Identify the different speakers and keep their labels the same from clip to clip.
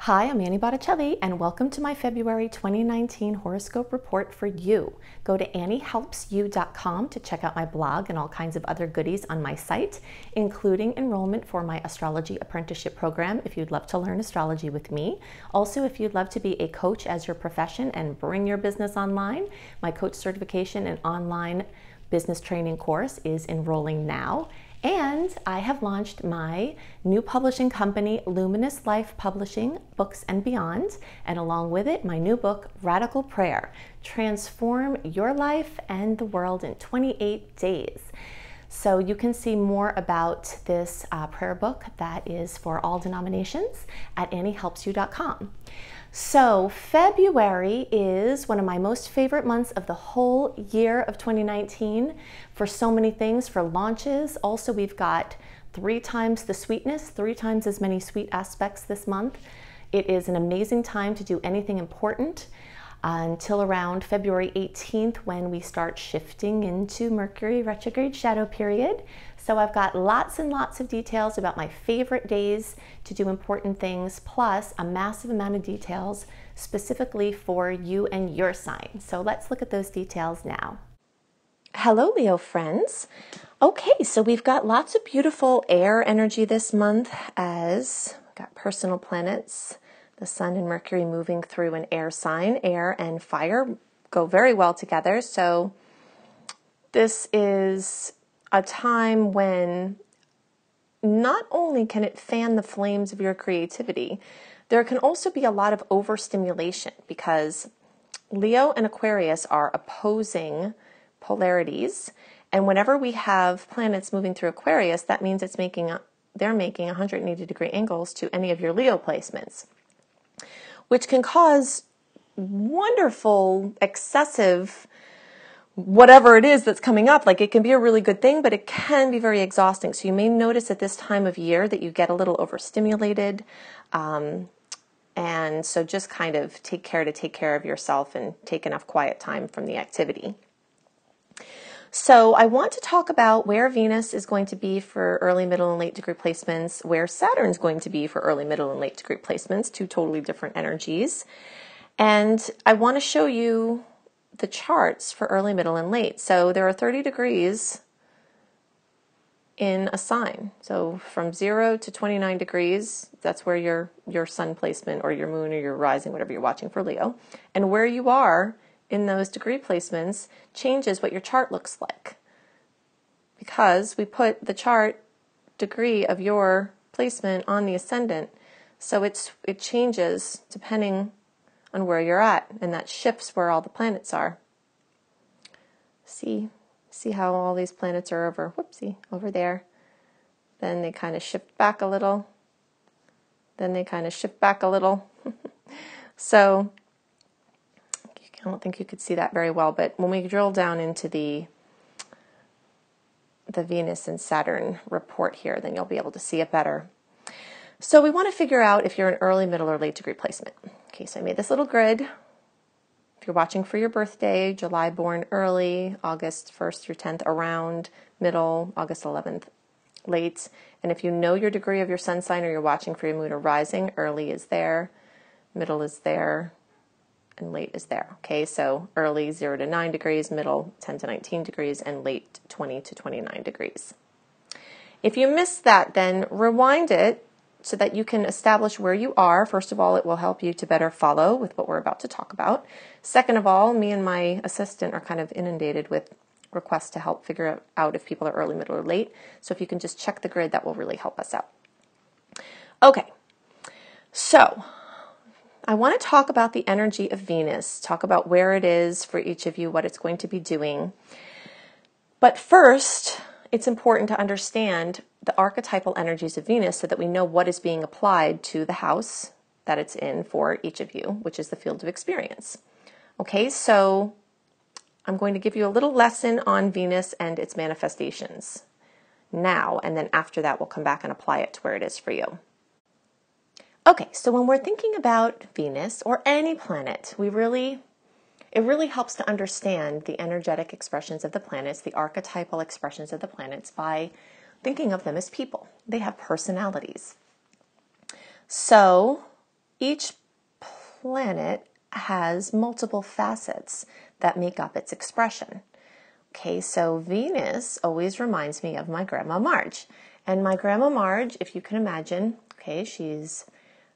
Speaker 1: Hi, I'm Annie Botticelli, and welcome to my February 2019 horoscope report for you. Go to anniehelpsyou.com to check out my blog and all kinds of other goodies on my site, including enrollment for my astrology apprenticeship program if you'd love to learn astrology with me. Also, if you'd love to be a coach as your profession and bring your business online, my coach certification and online business training course is enrolling now. And I have launched my new publishing company, Luminous Life Publishing, Books and Beyond, and along with it, my new book, Radical Prayer, Transform Your Life and the World in 28 Days. So you can see more about this prayer book that is for all denominations at anniehelpsyou.com. So February is one of my most favorite months of the whole year of 2019 for so many things, for launches. Also, we've got 3 times the sweetness, 3 times as many sweet aspects this month. It is an amazing time to do anything important until around February 18th when we start shifting into Mercury retrograde shadow period. So I've got lots and lots of details about my favorite days to do important things, plus a massive amount of details specifically for you and your sign. So let's look at those details now. Hello, Leo friends. Okay, so we've got lots of beautiful air energy this month as we've got personal planets, the Sun and Mercury moving through an air sign. Air and fire go very well together. So this is a time when not only can it fan the flames of your creativity, there can also be a lot of overstimulation because Leo and Aquarius are opposing polarities. And whenever we have planets moving through Aquarius, that means they're making 180-degree angles to any of your Leo placements, which can cause wonderful, excessive, whatever it is that's coming up. Like, it can be a really good thing, but it can be very exhausting. So you may notice at this time of year that you get a little overstimulated. And so just kind of take care of yourself and take enough quiet time from the activity. So I want to talk about where Venus is going to be for early, middle, and late degree placements, where Saturn is going to be for early, middle, and late degree placements, 2 totally different energies. And I want to show you the charts for early, middle, and late. So there are 30 degrees in a sign. So from 0 to 29 degrees, that's where your sun placement or your moon or your rising, whatever you're watching for Leo. And where you are in those degree placements changes what your chart looks like, because we put the chart degree of your placement on the ascendant. So it changes depending on where you're at, and that shifts where all the planets are. See how all these planets are over there. Then they kind of shift back a little. Then they kind of shift back a little. So I don't think you could see that very well, but when we drill down into the Venus and Saturn report here, then you'll be able to see it better. So we want to figure out if you're an early, middle, or late degree placement. Okay, so I made this little grid. If you're watching for your birthday, July born early, August 1st through 10th around, middle, August 11th late. And if you know your degree of your sun sign or you're watching for your moon or rising, early is there, middle is there, and late is there. Okay, so early 0 to 9 degrees, middle 10 to 19 degrees, and late 20 to 29 degrees. If you missed that, then rewind it so that you can establish where you are. First of all, it will help you to better follow with what we're about to talk about. Second of all, me and my assistant are kind of inundated with requests to help figure out if people are early, middle, or late. So if you can just check the grid, that will really help us out. Okay, so I want to talk about the energy of Venus, talk about where it is for each of you, what it's going to be doing. But first, it's important to understand the archetypal energies of Venus so that we know what is being applied to the house that it's in for each of you, which is the field of experience. Okay, so I'm going to give you a little lesson on Venus and its manifestations now, and then after that, we'll come back and apply it to where it is for you. Okay, so when we're thinking about Venus or any planet, it really helps to understand the energetic expressions of the planets, the archetypal expressions of the planets, by thinking of them as people. They have personalities. So each planet has multiple facets that make up its expression. Okay, so Venus always reminds me of my Grandma Marge. And my Grandma Marge, if you can imagine, okay, she's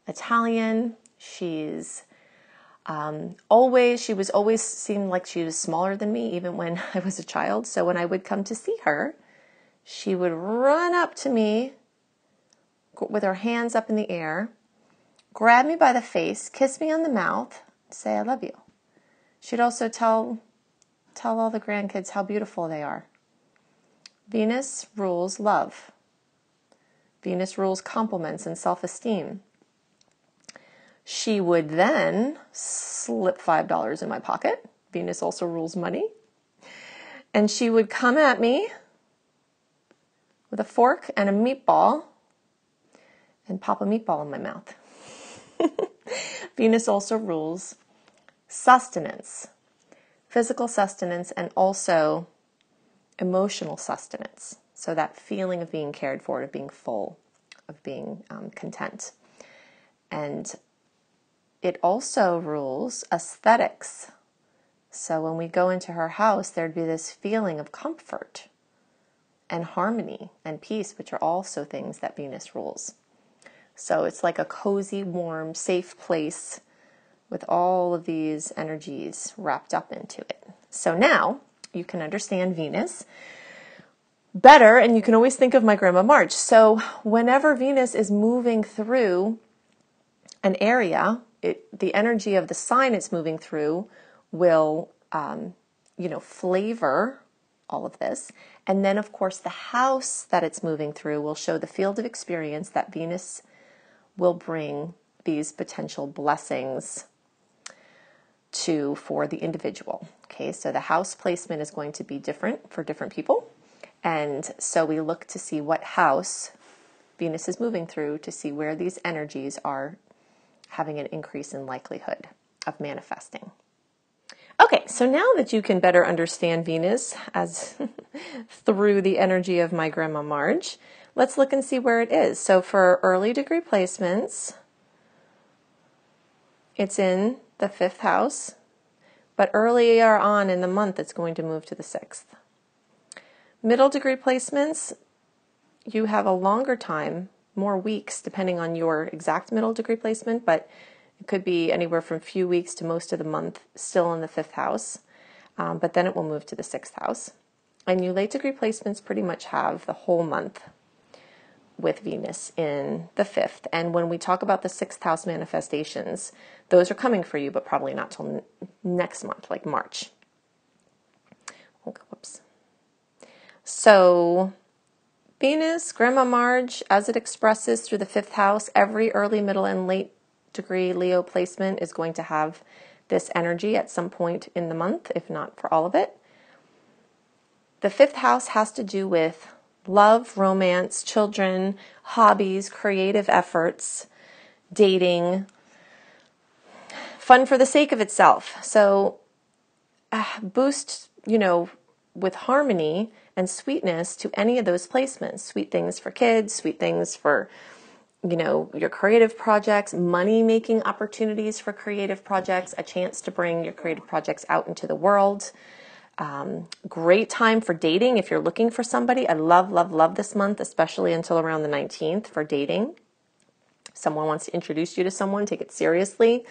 Speaker 1: Italian. She's she was always seemed like she was smaller than me, even when I was a child. So when I would come to see her, she would run up to me with her hands up in the air, grab me by the face, kiss me on the mouth, say, "I love you." She'd also tell all the grandkids how beautiful they are. Venus rules love. Venus rules compliments and self-esteem. She would then slip $5 in my pocket. Venus also rules money. And she would come at me with a fork and a meatball and pop a meatball in my mouth. Venus also rules sustenance, physical sustenance, and also emotional sustenance. So that feeling of being cared for, of being full, of being content. And it also rules aesthetics. So when we go into her house, there'd be this feeling of comfort and harmony and peace, which are also things that Venus rules. So it's like a cozy, warm, safe place with all of these energies wrapped up into it. So now you can understand Venus better, and you can always think of my Grandma Marge. So whenever Venus is moving through an area, the energy of the sign it's moving through will, flavor all of this. And then, of course, the house that it's moving through will show the field of experience that Venus will bring these potential blessings for the individual. Okay, so the house placement is going to be different for different people. And so we look to see what house Venus is moving through to see where these energies are having an increase in likelihood of manifesting. Okay, so now that you can better understand Venus as through the energy of my Grandma Marge, let's look and see where it is. So for early degree placements, it's in the 5th house, but earlier on in the month, it's going to move to the 6th. Middle degree placements, you have a longer time, more weeks, depending on your exact middle degree placement, but it could be anywhere from a few weeks to most of the month still in the 5th house, but then it will move to the 6th house. And you late degree placements pretty much have the whole month with Venus in the 5th. And when we talk about the 6th house manifestations, those are coming for you, but probably not till next month, like March. Okay, whoops. So Venus, Grandma Marge, as it expresses through the 5th house, every early, middle, and late degree Leo placement is going to have this energy at some point in the month, if not for all of it. The 5th house has to do with love, romance, children, hobbies, creative efforts, dating, fun for the sake of itself. So boost, with harmony and sweetness to any of those placements. Sweet things for kids, sweet things for, your creative projects, money-making opportunities for creative projects, a chance to bring your creative projects out into the world. Great time for dating if you're looking for somebody. I love, love, love this month, especially until around the 19th for dating. If someone wants to introduce you to someone, take it seriously.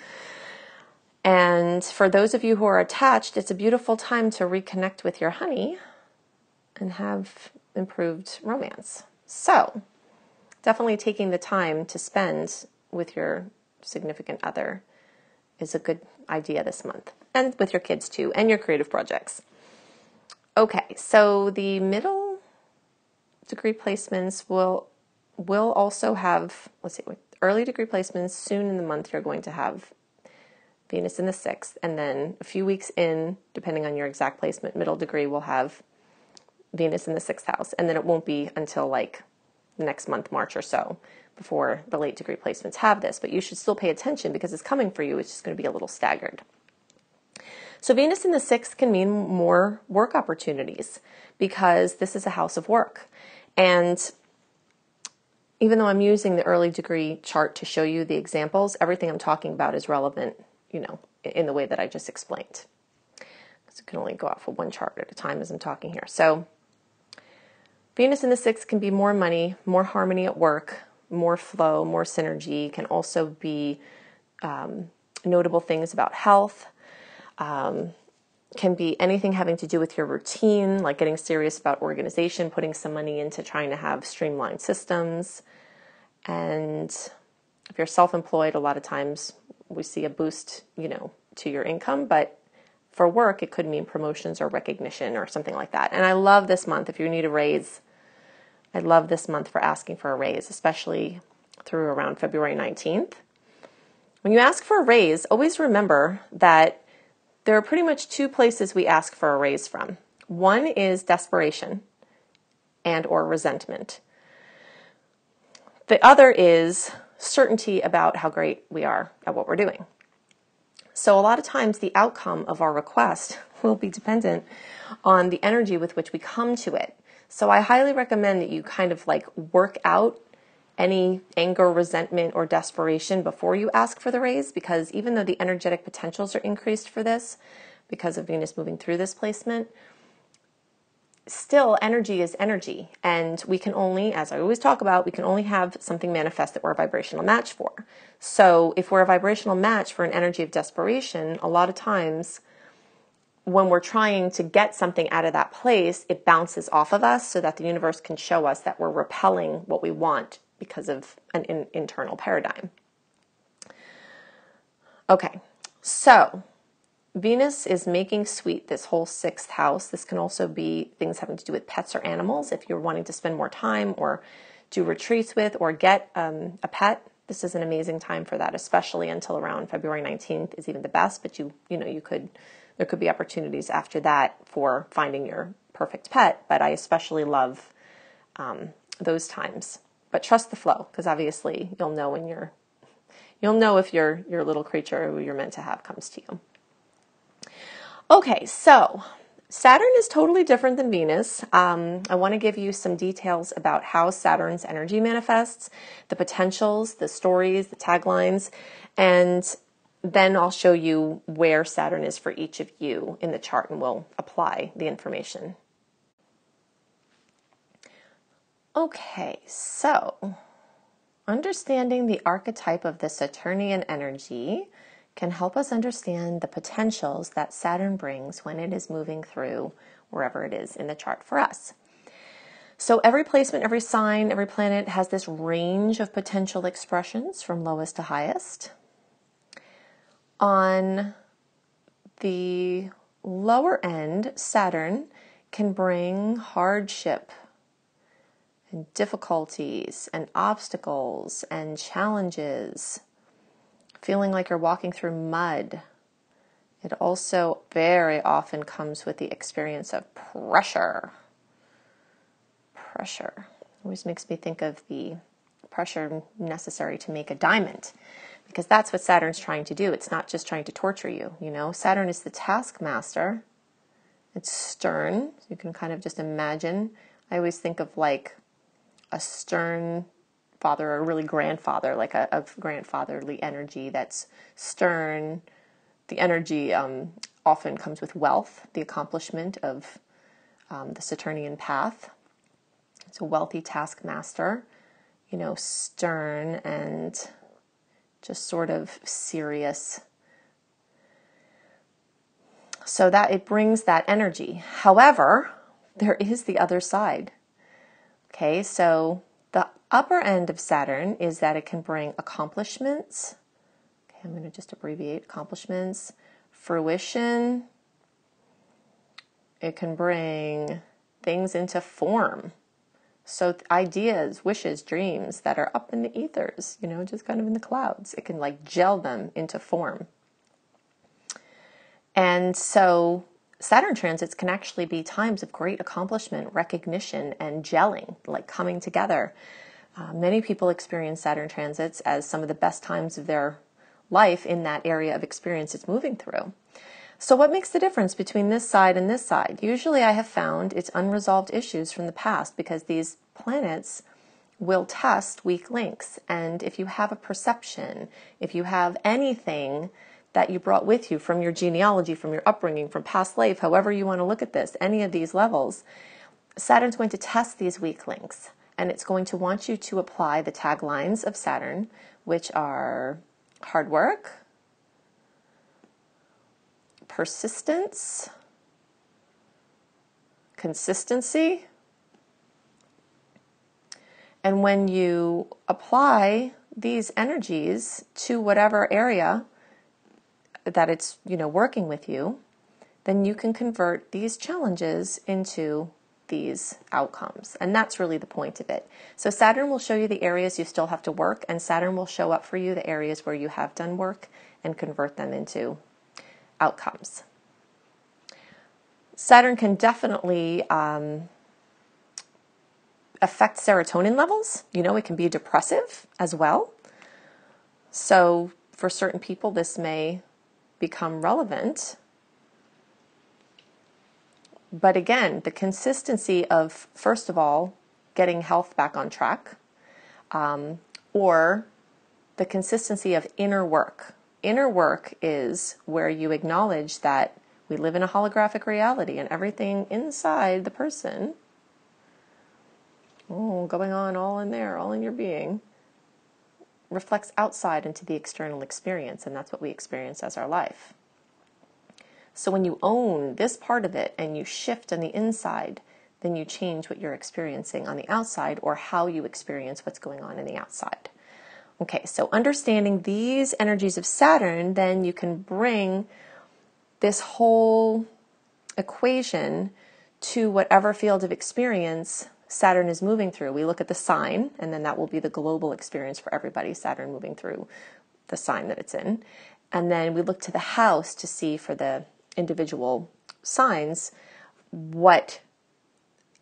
Speaker 1: And for those of you who are attached, it's a beautiful time to reconnect with your honey and have improved romance. So definitely taking the time to spend with your significant other is a good idea this month. And with your kids too, and your creative projects. Okay, so the middle degree placements will also have, with early degree placements, soon in the month you're going to have Venus in the 6th, and then a few weeks in, depending on your exact placement, middle degree will have Venus in the 6th house, and then it won't be until like next month, March or so, before the late degree placements have this, but you should still pay attention because it's coming for you. It's just going to be a little staggered. So Venus in the 6th can mean more work opportunities because this is a house of work. And, even though I'm using the early degree chart to show you the examples, everything I'm talking about is relevant, in the way that I just explained. Because you can only go off of one chart at a time as I'm talking here. So Venus in the 6th can be more money, more harmony at work, more flow, more synergy. Can also be notable things about health. Can be anything having to do with your routine, like getting serious about organization, putting some money into trying to have streamlined systems. And if you're self-employed, a lot of times we see a boost, to your income, but for work, it could mean promotions or recognition or something like that. And I love this month. If you need a raise, I love this month for asking for a raise, especially through around February 19th. When you ask for a raise, always remember that there are pretty much two places we ask for a raise from. One is desperation and or resentment. The other is certainty about how great we are at what we're doing. So a lot of times the outcome of our request will be dependent on the energy with which we come to it. So I highly recommend that you kind of like work out any anger, resentment, or desperation before you ask for the raise, because even though the energetic potentials are increased for this because of Venus moving through this placement, still energy is energy. And we can only, as I always talk about, we can only have something manifest that we're a vibrational match for. So if we're a vibrational match for an energy of desperation, a lot of times when we're trying to get something out of that place, it bounces off of us so that the universe can show us that we're repelling what we want because of an internal paradigm. Okay, so Venus is making sweet this whole 6th house. This can also be things having to do with pets or animals. If you're wanting to spend more time or do retreats with or get a pet, this is an amazing time for that, especially until around February 19th is even the best. But there could be opportunities after that for finding your perfect pet. But I especially love those times. But trust the flow, because obviously you'll know if your little creature who you're meant to have comes to you. Okay, so Saturn is totally different than Venus. I want to give you some details about how Saturn's energy manifests, the potentials, the stories, the taglines, and then I'll show you where Saturn is for each of you in the chart, and we'll apply the information. Okay, so understanding the archetype of the Saturnian energy can help us understand the potentials that Saturn brings when it is moving through wherever it is in the chart for us. So every placement, every sign, every planet has this range of potential expressions from lowest to highest. On the lower end, Saturn can bring hardship and difficulties and obstacles and challenges, feeling like you're walking through mud. It also very often comes with the experience of pressure. Pressure always makes me think of the pressure necessary to make a diamond, because that's what Saturn's trying to do. It's not just trying to torture you, Saturn is the taskmaster. It's stern. You can kind of just imagine. I always think of like a stern father, or really grandfather, like a grandfatherly energy that's stern. The energy often comes with wealth, the accomplishment of the Saturnian path. It's a wealthy taskmaster, stern and just sort of serious. So that it brings that energy. However, there is the other side. Okay, so the upper end of Saturn is that it can bring accomplishments. Okay, I'm going to just abbreviate accomplishments, fruition. It can bring things into form. So ideas, wishes, dreams that are up in the ethers, just kind of in the clouds. It can like gel them into form. And so Saturn transits can actually be times of great accomplishment, recognition, and gelling, like coming together. Many people experience Saturn transits as some of the best times of their life in that area of experience it's moving through. So what makes the difference between this side and this side? Usually I have found it's unresolved issues from the past, because these planets will test weak links. And if you have a perception, if you have anything that you brought with you from your genealogy, from your upbringing, from past life, however you want to look at this, any of these levels, Saturn's going to test these weak links. And it's going to want you to apply the taglines of Saturn, which are hard work, persistence, consistency. And when you apply these energies to whatever area that it's, working with you, then you can convert these challenges into these outcomes. And that's really the point of it. So Saturn will show you the areas you still have to work, and Saturn will show up for you the areas where you have done work and convert them into outcomes. Saturn can definitely affect serotonin levels. It can be depressive as well. So for certain people, this may become relevant. But again, the consistency of, first of all, getting health back on track, or the consistency of inner work. Inner work is where you acknowledge that we live in a holographic reality and everything inside the person, going on all in there, all in your being, reflects outside into the external experience, and that's what we experience as our life. So when you own this part of it and you shift on the inside, then you change what you're experiencing on the outside, or how you experience what's going on in the outside. Okay, so understanding these energies of Saturn, then you can bring this whole equation to whatever field of experience Saturn is moving through. We look at the sign, and then that will be the global experience for everybody, Saturn moving through the sign that it's in. And then we look to the house to see for the individual signs what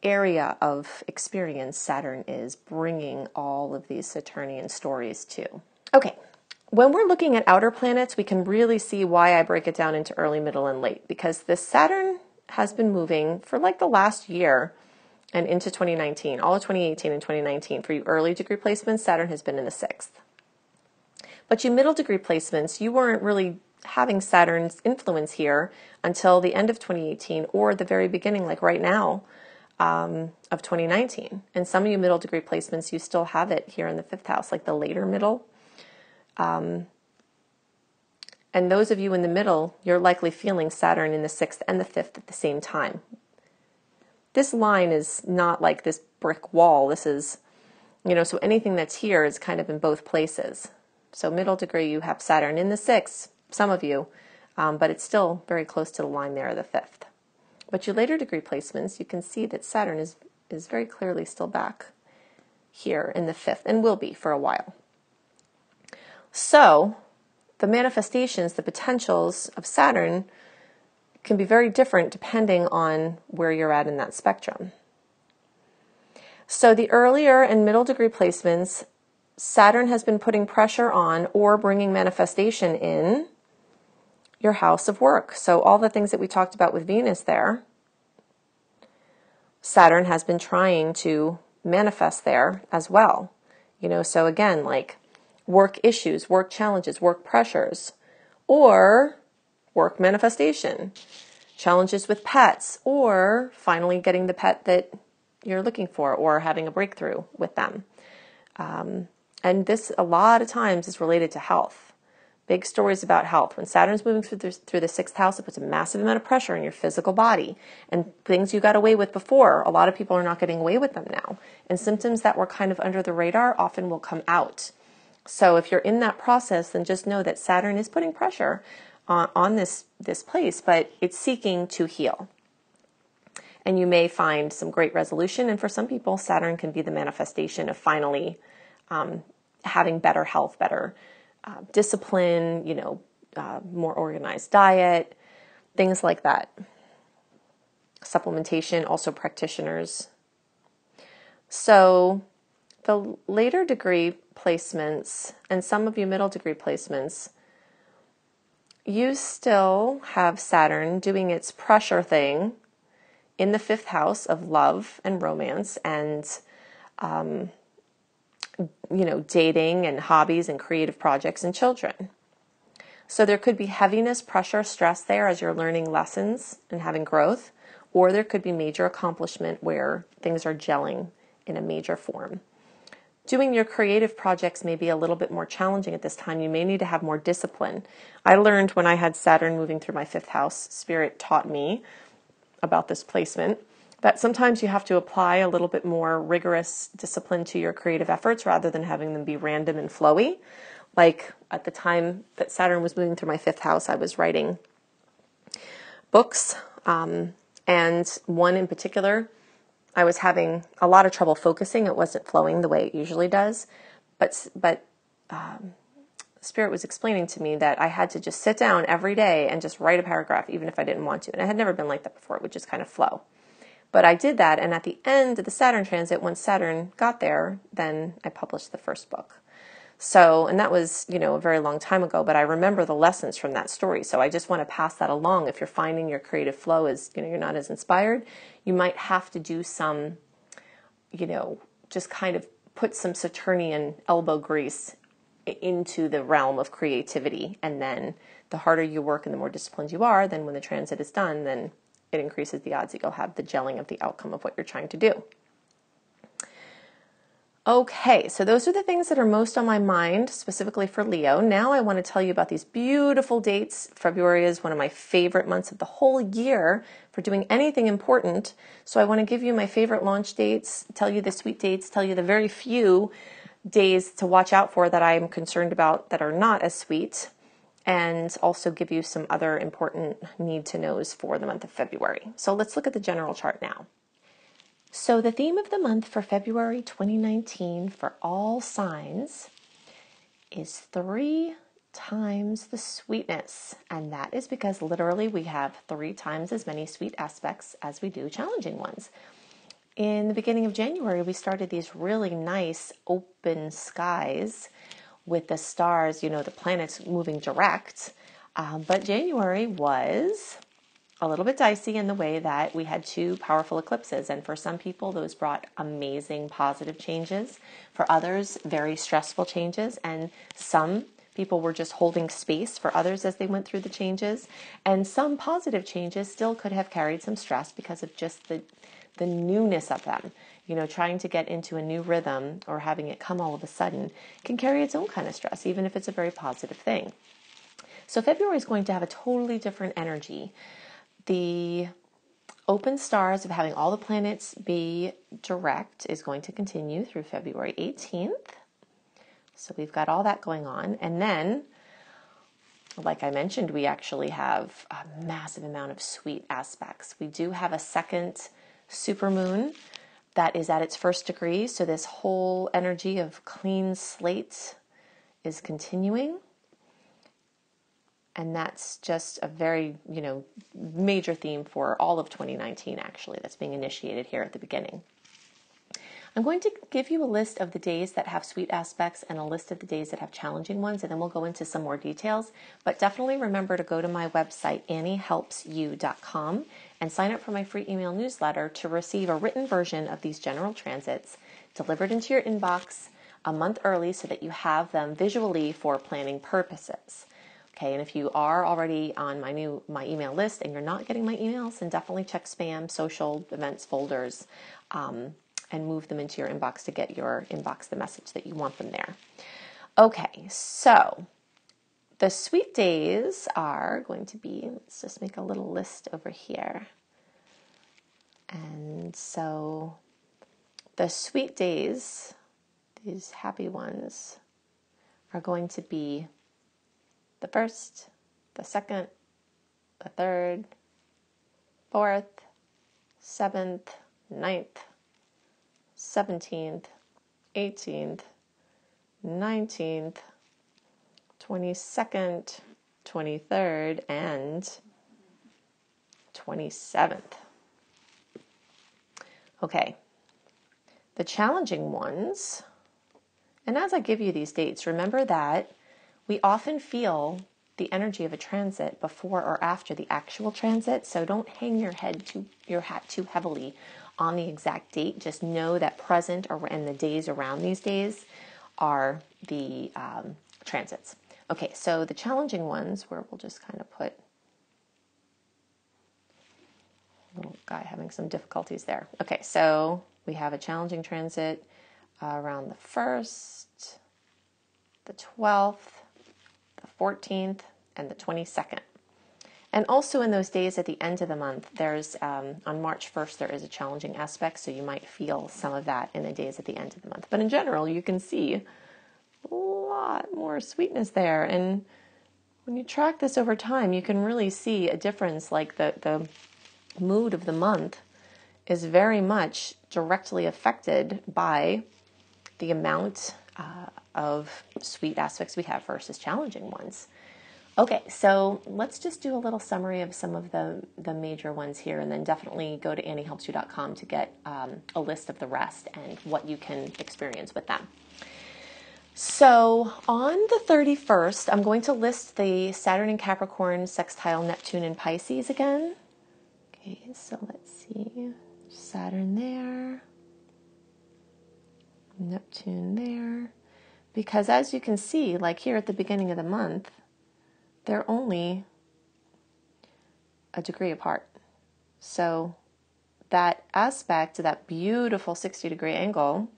Speaker 1: area of experience Saturn is bringing all of these Saturnian stories to. Okay, when we're looking at outer planets, we can really see why I break it down into early, middle, and late, because this Saturn has been moving for like the last year and into 2019, all of 2018 and 2019. For you early degree placements, Saturn has been in the 6th. But you middle degree placements, you weren't really having Saturn's influence here until the end of 2018, or the very beginning, like right now, of 2019. And some of you middle degree placements, you still have it here in the 5th house, like the later middle. And those of you in the middle, you're likely feeling Saturn in the 6th and the 5th at the same time. This line is not like this brick wall. This is, so anything that's here is kind of in both places. So middle degree, you have Saturn in the 6th, some of you, but it's still very close to the line there, the 5th. But your later degree placements, you can see that Saturn is very clearly still back here in the 5th, and will be for a while. So the manifestations, the potentials of Saturn can be very different depending on where you're at in that spectrum. So the earlier and middle degree placements, Saturn has been putting pressure on or bringing manifestation in your house of work. So all the things that we talked about with Venus there, Saturn has been trying to manifest there as well. So again, like work issues, work challenges, work pressures, or work manifestation, challenges with pets, or finally getting the pet that you're looking for, or having a breakthrough with them. And this, a lot of times, is related to health. Big stories about health. When Saturn's moving through the 6th house, it puts a massive amount of pressure on your physical body. And things you got away with before, a lot of people are not getting away with them now. And symptoms that were kind of under the radar often will come out. So if you're in that process, then just know that Saturn is putting pressure on this place, but it's seeking to heal. And you may find some great resolution. And for some people, Saturn can be the manifestation of finally having better health, better discipline, more organized diet, things like that. Supplementation, also practitioners. So the later degree placements and some of you middle degree placements, you still have Saturn doing its pressure thing in the 5th house of love and romance and dating and hobbies and creative projects and children. So there could be heaviness, pressure, stress there as you're learning lessons and having growth, or there could be major accomplishment where things are gelling in a major form. Doing your creative projects may be a little bit more challenging at this time. You may need to have more discipline. I learned when I had Saturn moving through my 5th house, Spirit taught me about this placement, that sometimes you have to apply a little bit more rigorous discipline to your creative efforts rather than having them be random and flowy. Like at the time that Saturn was moving through my 5th house, I was writing books, and one in particular, I was having a lot of trouble focusing. It wasn't flowing the way it usually does, but Spirit was explaining to me that I had to just sit down every day and just write a paragraph, even if I didn't want to. And I had never been like that before. It would just kind of flow. But I did that, and at the end of the Saturn transit, once Saturn got there, then I published the first book. So, and that was, a very long time ago, but I remember the lessons from that story. So I just want to pass that along. If you're finding your creative flow is, you're not as inspired, you might have to do some, just kind of put some Saturnian elbow grease into the realm of creativity. And then the harder you work and the more disciplined you are, then when the transit is done, then it increases the odds that you'll have the gelling of the outcome of what you're trying to do. Okay, so those are the things that are most on my mind, specifically for Leo. Now I want to tell you about these beautiful dates. February is one of my favorite months of the whole year for doing anything important. So I want to give you my favorite launch dates, tell you the sweet dates, tell you the very few days to watch out for that I'm concerned about that are not as sweet, and also give you some other important need-to-knows for the month of February. So let's look at the general chart now. So the theme of the month for February 2019 for all signs is 3 times the sweetness. And that is because literally we have 3 times as many sweet aspects as we do challenging ones. In the beginning of January, we started these really nice open skies with the stars, the planets moving direct. But January was a little bit dicey in the way that we had 2 powerful eclipses. And for some people, those brought amazing positive changes. For others, very stressful changes. And some people were just holding space for others as they went through the changes. And some positive changes still could have carried some stress because of just the newness of them. Trying to get into a new rhythm or having it come all of a sudden can carry its own kind of stress, even if it's a very positive thing. So February is going to have a totally different energy. The open stars of having all the planets be direct is going to continue through February 18th. So we've got all that going on. And then, like I mentioned, we actually have a massive amount of sweet aspects. We do have a second supermoon that is at its 1st degree. So this whole energy of clean slate is continuing. And that's just a very, major theme for all of 2019, actually, that's being initiated here at the beginning. I'm going to give you a list of the days that have sweet aspects and a list of the days that have challenging ones, and then we'll go into some more details. But definitely remember to go to my website, anniehelpsyou.com, and sign up for my free email newsletter to receive a written version of these general transits delivered into your inbox a month early so that you have them visually for planning purposes. Okay, and if you are already on my email list and you're not getting my emails, then definitely check spam, social, events folders, and move them into your inbox to get your inbox the message that you want them there. Okay, so the sweet days are going to be, let's just make a little list over here. And so the sweet days, these happy ones, are going to be the 1st, the 2nd, the 3rd, 4th, 7th, 9th, 17th, 18th, 19th, 22nd, 23rd, and 27th. Okay, the challenging ones, and as I give you these dates, remember that we often feel the energy of a transit before or after the actual transit, so don't hang your hat too heavily on the exact date. Just know that present and the days around these days are the transits. Okay, so the challenging ones, where we'll just kind of put little guy having some difficulties there. Okay, so we have a challenging transit around the 1st, the 12th, the 14th, and the 22nd. And also in those days at the end of the month, there's, on March 1st, there is a challenging aspect, so you might feel some of that in the days at the end of the month. But in general, you can see a lot more sweetness there. And when you track this over time, you can really see a difference, like the mood of the month is very much directly affected by the amount of sweet aspects we have versus challenging ones. Okay, so let's just do a little summary of some of the major ones here, and then definitely go to anniehelpsyou.com to get a list of the rest and what you can experience with them. So on the 31st, I'm going to list the Saturn in Capricorn, sextile Neptune in Pisces again. Okay, so let's see. Saturn there. Neptune there. Because as you can see, like here at the beginning of the month, they're only a degree apart. So that aspect, that beautiful 60-degree angle,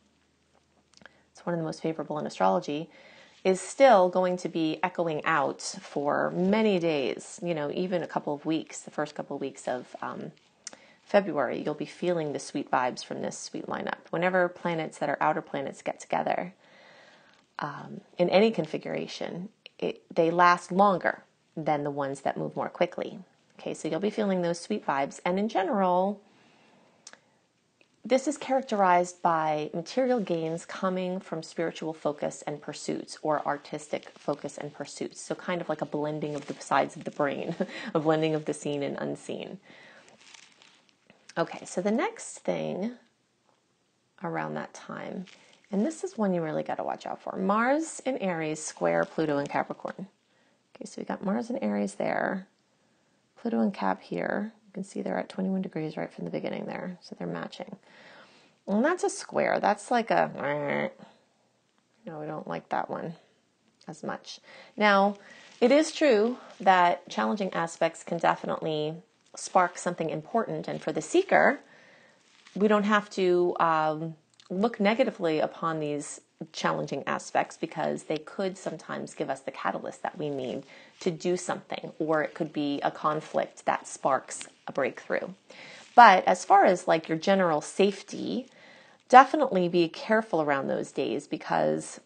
Speaker 1: it's one of the most favorable in astrology, is still going to be echoing out for many days, even a couple of weeks, the first couple of weeks of February. You'll be feeling the sweet vibes from this sweet lineup. Whenever planets that are outer planets get together, in any configuration, they last longer than the ones that move more quickly. Okay, so you'll be feeling those sweet vibes. And in general, this is characterized by material gains coming from spiritual focus and pursuits, or artistic focus and pursuits. So kind of like a blending of the sides of the brain, a blending of the seen and unseen. Okay, so the next thing around that time, and this is one you really got to watch out for. Mars in Aries square Pluto in Capricorn. Okay, so we got Mars in Aries there. Pluto in Cap here. You can see they're at 21 degrees right from the beginning there. So they're matching. And that's a square. That's like a, no, we don't like that one as much. Now, it is true that challenging aspects can definitely spark something important. And for the seeker, we don't have to look negatively upon these challenging aspects, because they could sometimes give us the catalyst that we need to do something, or it could be a conflict that sparks a breakthrough. But as far as like your general safety, definitely be careful around those days, because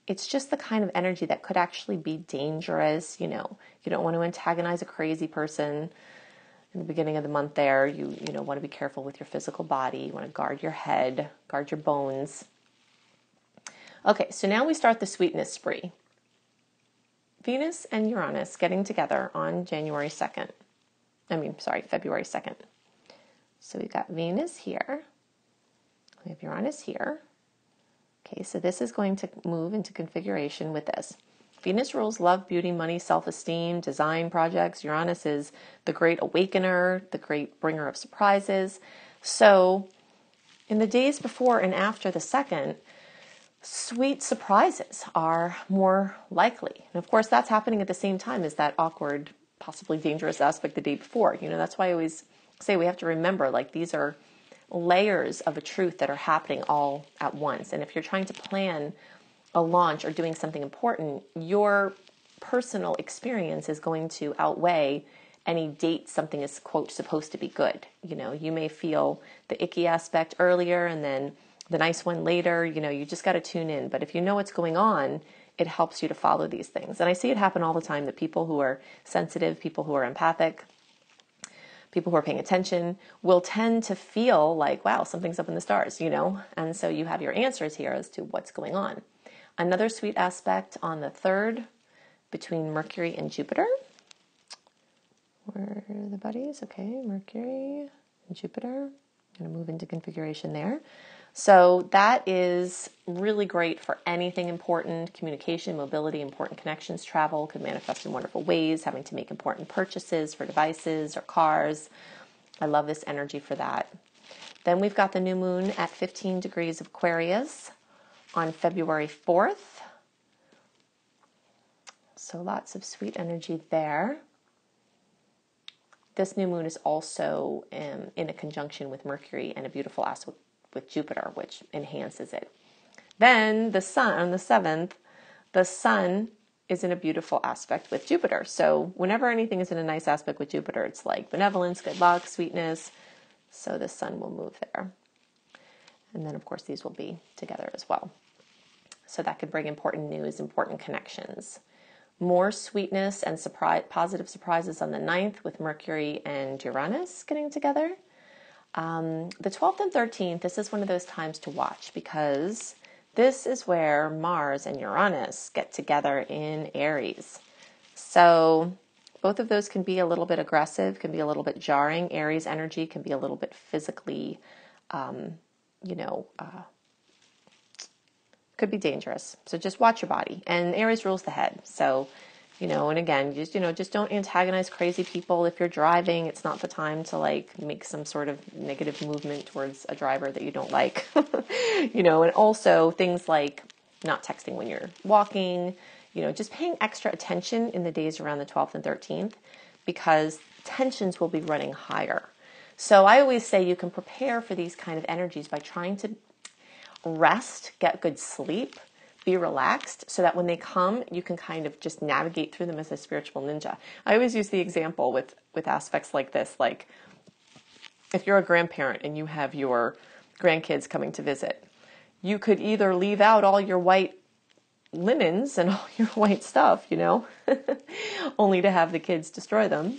Speaker 1: it's just the kind of energy that could actually be dangerous. You don't want to antagonize a crazy person in the beginning of the month there. You want to be careful with your physical body. You want to guard your head, guard your bones. Okay, so now we start the sweetness spree. Venus and Uranus getting together on February 2nd. So we've got Venus here. We have Uranus here. Okay, so this is going to move into configuration with this. Venus rules love, beauty, money, self-esteem, design projects. Uranus is the great awakener, the great bringer of surprises. So in the days before and after the 2nd, sweet surprises are more likely. And of course, that's happening at the same time as that awkward, possibly dangerous aspect the day before. That's why I always say we have to remember, like, these are layers of a truth that are happening all at once. And if you're trying to plan a launch or doing something important, your personal experience is going to outweigh any date something is, quote, supposed to be good. You may feel the icky aspect earlier and then the nice one later. You just got to tune in. But if you know what's going on, it helps you to follow these things. And I see it happen all the time, that people who are sensitive, people who are empathic, people who are paying attention will tend to feel like, wow, something's up in the stars, And so you have your answers here as to what's going on. Another sweet aspect on the 3rd between Mercury and Jupiter. Where are the buddies? Okay, Mercury and Jupiter. I'm going to move into configuration there. So that is really great for anything important: communication, mobility, important connections, travel, could manifest in wonderful ways, having to make important purchases for devices or cars. I love this energy for that. Then we've got the new moon at 15 degrees of Aquarius on February 4th. So lots of sweet energy there. This new moon is also in a conjunction with Mercury and a beautiful aspect with Jupiter, which enhances it. Then the sun, on the 7th, the sun is in a beautiful aspect with Jupiter. So whenever anything is in a nice aspect with Jupiter, it's like benevolence, good luck, sweetness. So the sun will move there. And then, of course, these will be together as well. So that could bring important news, important connections. More sweetness and positive surprises on the 9th with Mercury and Uranus getting together. The 12th and 13th, this is one of those times to watch because this is where Mars and Uranus get together in Aries. So both of those can be a little bit aggressive, can be a little bit jarring. Aries energy can be a little bit physically, could be dangerous. So just watch your body. And Aries rules the head. So, and again, just don't antagonize crazy people. If you're driving, it's not the time to make some sort of negative movement towards a driver that you don't like. And also things like not texting when you're walking, just paying extra attention in the days around the 12th and 13th because tensions will be running higher. So I always say you can prepare for these kind of energies by trying to rest, get good sleep, be relaxed so that when they come, you can kind of just navigate through them as a spiritual ninja. I always use the example with aspects like this, like if you're a grandparent and you have your grandkids coming to visit, you could either leave out all your white linens and all your white stuff, only to have the kids destroy them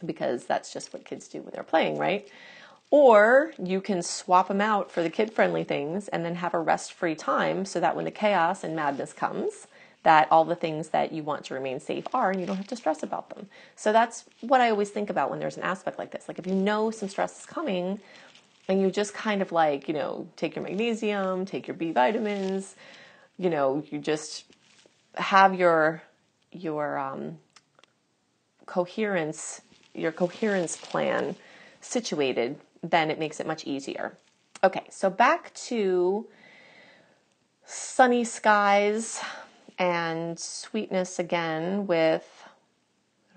Speaker 1: because that's just what kids do when they're playing, right? Or you can swap them out for the kid-friendly things and then have a rest-free time so that when the chaos and madness comes, that all the things that you want to remain safe are and you don't have to stress about them. So that's what I always think about when there's an aspect like this. Like if you know some stress is coming and you just kind of take your magnesium, take your B vitamins, you just have your coherence plan situated, then it makes it much easier. Okay, so back to sunny skies and sweetness again with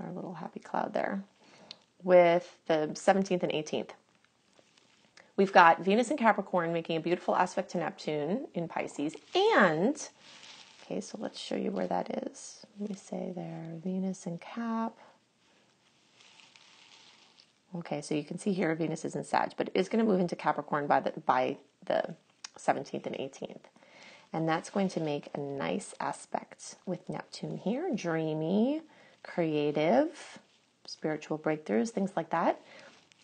Speaker 1: our little happy cloud there, with the 17th and 18th. We've got Venus in Capricorn making a beautiful aspect to Neptune in Pisces. And, okay, so let's show you where that is. Let me say there, Venus in Cap. Okay, so you can see here Venus is in Sag, but it is going to move into Capricorn by the 17th and 18th. And that's going to make a nice aspect with Neptune here. Dreamy, creative, spiritual breakthroughs, things like that.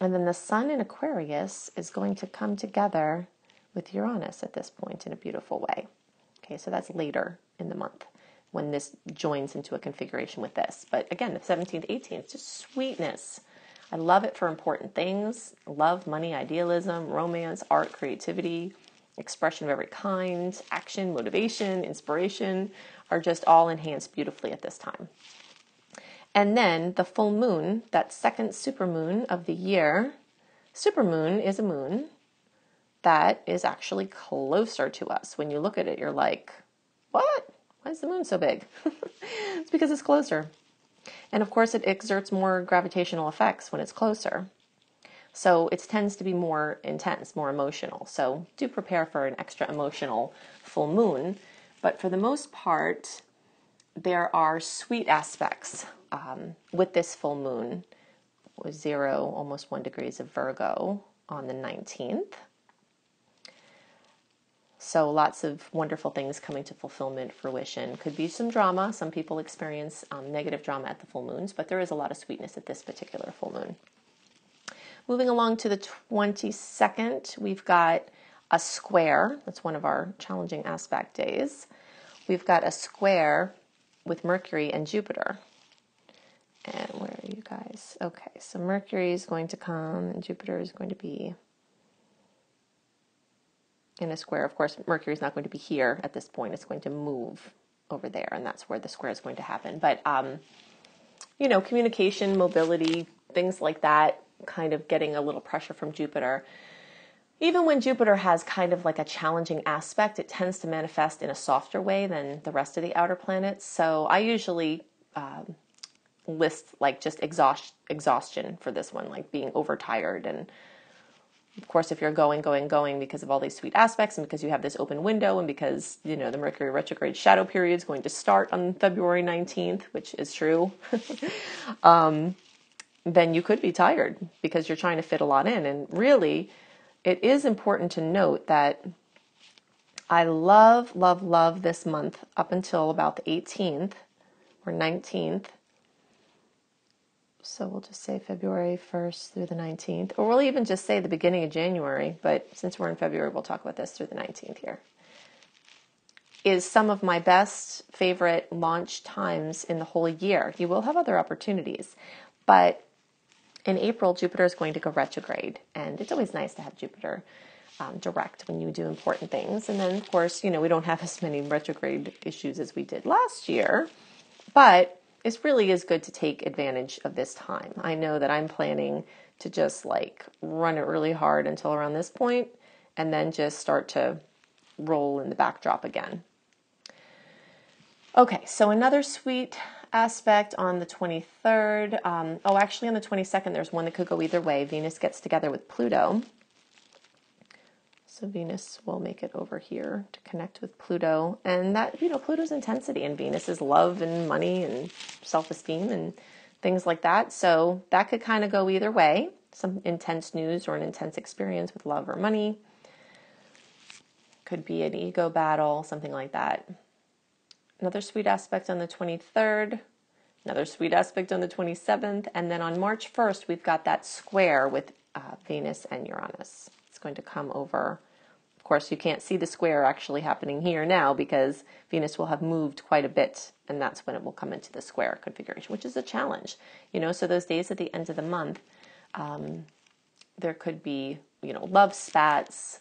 Speaker 1: And then the Sun in Aquarius is going to come together with Uranus at this point in a beautiful way. Okay, so that's later in the month when this joins into a configuration with this. But again, the 17th, 18th, just sweetness. I love it for important things. Love, money, idealism, romance, art, creativity, expression of every kind, action, motivation, inspiration are just all enhanced beautifully at this time. And then the full moon, that second supermoon of the year. Supermoon is a moon that is actually closer to us. When you look at it, you're like, what? Why is the moon so big? It's because it's closer. And of course, it exerts more gravitational effects when it's closer. So it tends to be more intense, more emotional. So do prepare for an extra emotional full moon. But for the most part, there are sweet aspects with this full moon, with 0, almost 1 degrees of Virgo on the 19th. So lots of wonderful things coming to fulfillment, fruition. Could be some drama. Some people experience negative drama at the full moons, but there is a lot of sweetness at this particular full moon. Moving along to the 22nd, we've got a square. That's one of our challenging aspect days. We've got a square with Mercury and Jupiter. And where are you guys? Okay, so Mercury is going to come and Jupiter is going to be in a square. Of course, Mercury is not going to be here at this point. It's going to move over there, and that's where the square is going to happen. But, communication, mobility, things like that, kind of getting a little pressure from Jupiter. Even when Jupiter has kind of like a challenging aspect, it tends to manifest in a softer way than the rest of the outer planets. So I usually list like just exhaustion for this one, like being overtired. And of course, if you're going because of all these sweet aspects and because you have this open window and because, you know, the Mercury retrograde shadow period is going to start on February 19th, which is true, then you could be tired because you're trying to fit a lot in. And really, it is important to note that I love, love, love this month up until about the 18th or 19th. So we'll just say February 1st through the 19th, or we'll even just say the beginning of January, but since we're in February, we'll talk about this through the 19th here, is some of my best favorite launch times in the whole year. You will have other opportunities, but in April, Jupiter is going to go retrograde, and it's always nice to have Jupiter direct when you do important things. And then, of course, you know, we don't have as many retrograde issues as we did last year, but it really is good to take advantage of this time. I know that I'm planning to just like run it really hard until around this point and then just start to roll in the backdrop again. Okay, so another sweet aspect on the 23rd. Actually on the 22nd, there's one that could go either way. Venus gets together with Pluto. So Venus will make it over here to connect with Pluto. And that, you know, Pluto's intensity and Venus is love and money and self-esteem and things like that. So that could kind of go either way. Some intense news or an intense experience with love or money. Could be an ego battle, something like that. Another sweet aspect on the 23rd. Another sweet aspect on the 27th. And then on March 1st, we've got that square with Venus and Uranus. It's going to come over. Of course, you can't see the square actually happening here now because Venus will have moved quite a bit, and that's when it will come into the square configuration, which is a challenge. You know, so those days at the end of the month, there could be, you know, love spats,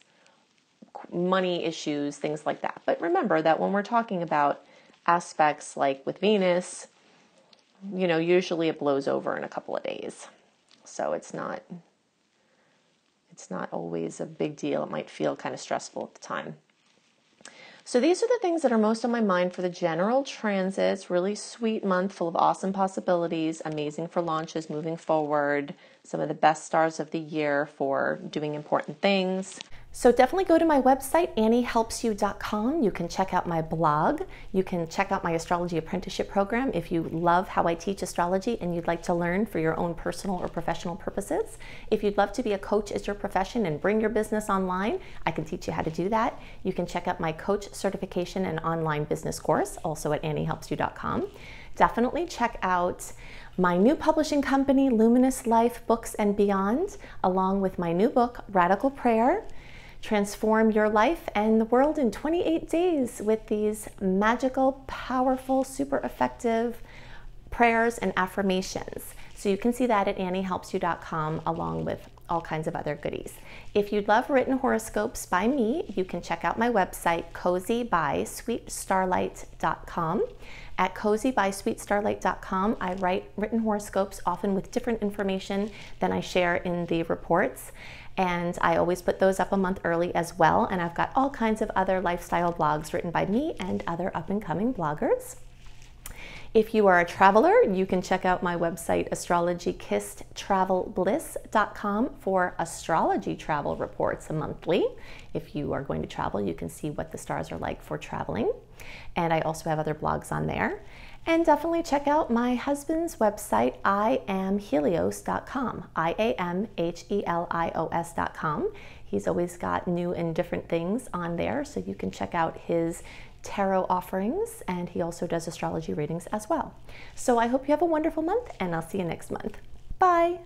Speaker 1: money issues, things like that. But remember that when we're talking about aspects like with Venus, you know, usually it blows over in a couple of days. So it's not always a big deal. It might feel kind of stressful at the time. So these are the things that are most on my mind for the general transits. Really sweet month full of awesome possibilities, amazing for launches moving forward, some of the best stars of the year for doing important things. So definitely go to my website, anniehelpsyou.com. You can check out my blog. You can check out my astrology apprenticeship program if you love how I teach astrology and you'd like to learn for your own personal or professional purposes. If you'd love to be a coach as your profession and bring your business online, I can teach you how to do that. You can check out my coach certification and online business course, also at anniehelpsyou.com. Definitely check out my new publishing company, Luminous Life Books and Beyond, along with my new book, Radical Prayer. Transform your life and the world in 28 days with these magical, powerful, super effective prayers and affirmations. So you can see that at anniehelpsyou.com along with all kinds of other goodies. If you'd love written horoscopes by me, you can check out my website, cozybysweetstarlight.com. At cozybysweetstarlight.com, I write written horoscopes, often with different information than I share in the reports. And I always put those up a month early as well. And I've got all kinds of other lifestyle blogs written by me and other up-and-coming bloggers. If you are a traveler, you can check out my website, astrologykissedtravelbliss.com, for astrology travel reports monthly. If you are going to travel, you can see what the stars are like for traveling. And I also have other blogs on there. And definitely check out my husband's website, iamhelios.com, IAMHELIOS.com. He's always got new and different things on there, so you can check out his tarot offerings, and he also does astrology readings as well. So I hope you have a wonderful month, and I'll see you next month. Bye!